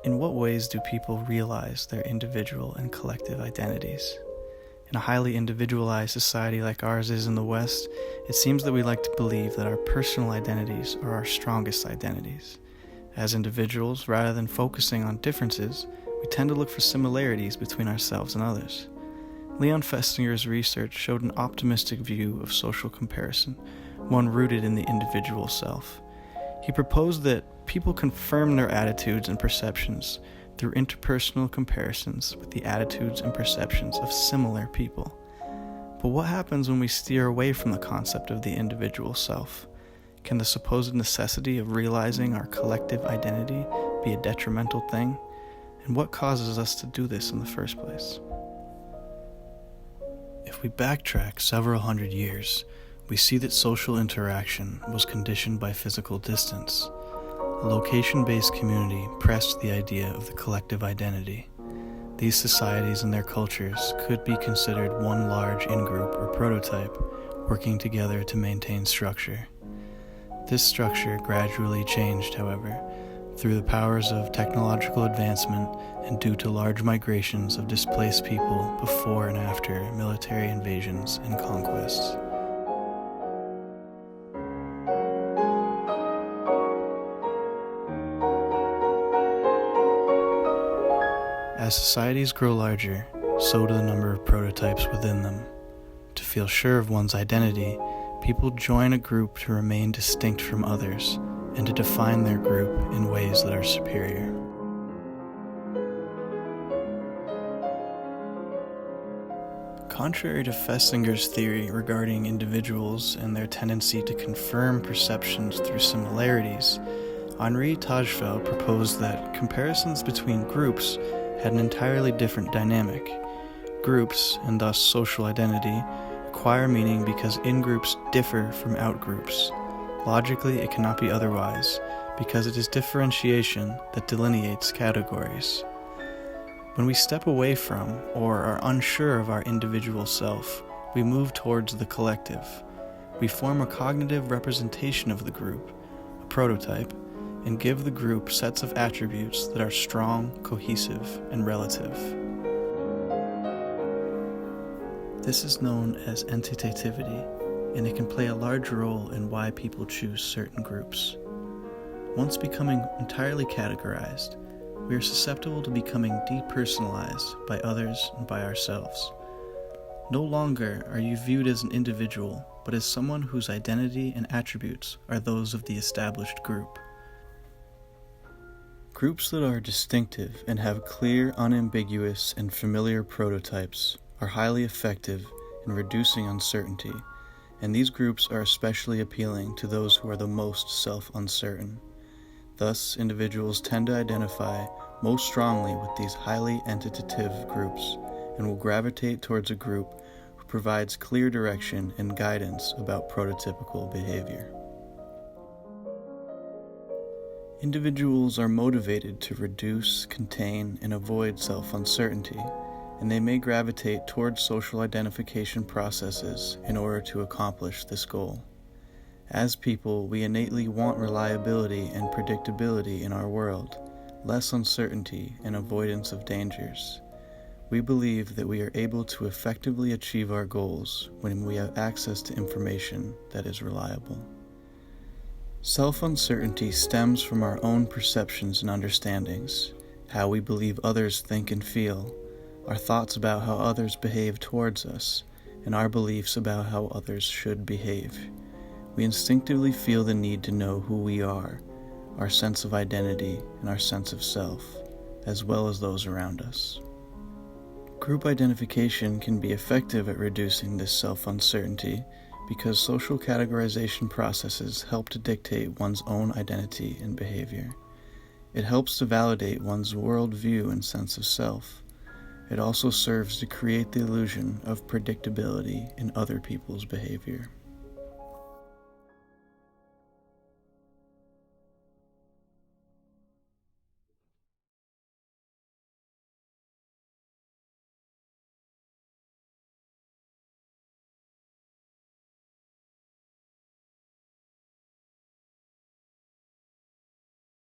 In what ways do people realize their individual and collective identities? In a highly individualized society like ours is in the West, it seems that we like to believe that our personal identities are our strongest identities. As individuals, rather than focusing on differences, we tend to look for similarities between ourselves and others. Leon Festinger's research showed an optimistic view of social comparison, one rooted in the individual self. He proposed that people confirm their attitudes and perceptions through interpersonal comparisons with the attitudes and perceptions of similar people. But what happens when we steer away from the concept of the individual self? Can the supposed necessity of realizing our collective identity be a detrimental thing? And what causes us to do this in the first place? If we backtrack several hundred years, we see that social interaction was conditioned by physical distance. A location-based community pressed the idea of the collective identity. These societies and their cultures could be considered one large in-group or prototype, working together to maintain structure. This structure gradually changed, however, through the powers of technological advancement and due to large migrations of displaced people before and after military invasions and conquests. As societies grow larger, so do the number of prototypes within them. To feel sure of one's identity, people join a group to remain distinct from others and to define their group in ways that are superior. Contrary to Festinger's theory regarding individuals and their tendency to confirm perceptions through similarities, Henri Tajfel proposed that comparisons between groups had an entirely different dynamic. Groups, and thus social identity, acquire meaning because in-groups differ from out-groups. Logically, it cannot be otherwise, because it is differentiation that delineates categories. When we step away from, or are unsure of our individual self, we move towards the collective. We form a cognitive representation of the group, a prototype, and give the group sets of attributes that are strong, cohesive, and relative. This is known as entitativity, and it can play a large role in why people choose certain groups. Once becoming entirely categorized, we are susceptible to becoming depersonalized by others and by ourselves. No longer are you viewed as an individual, but as someone whose identity and attributes are those of the established group. Groups that are distinctive and have clear, unambiguous, and familiar prototypes are highly effective in reducing uncertainty, and these groups are especially appealing to those who are the most self-uncertain. Thus, individuals tend to identify most strongly with these highly entitative groups and will gravitate towards a group who provides clear direction and guidance about prototypical behavior. Individuals are motivated to reduce, contain, and avoid self-uncertainty, and they may gravitate towards social identification processes in order to accomplish this goal. As people, we innately want reliability and predictability in our world, less uncertainty and avoidance of dangers. We believe that we are able to effectively achieve our goals when we have access to information that is reliable. Self-uncertainty stems from our own perceptions and understandings, how we believe others think and feel, our thoughts about how others behave towards us, and our beliefs about how others should behave. We instinctively feel the need to know who we are, our sense of identity, and our sense of self, as well as those around us. Group identification can be effective at reducing this self-uncertainty because social categorization processes help to dictate one's own identity and behavior. It helps to validate one's worldview and sense of self. It also serves to create the illusion of predictability in other people's behavior.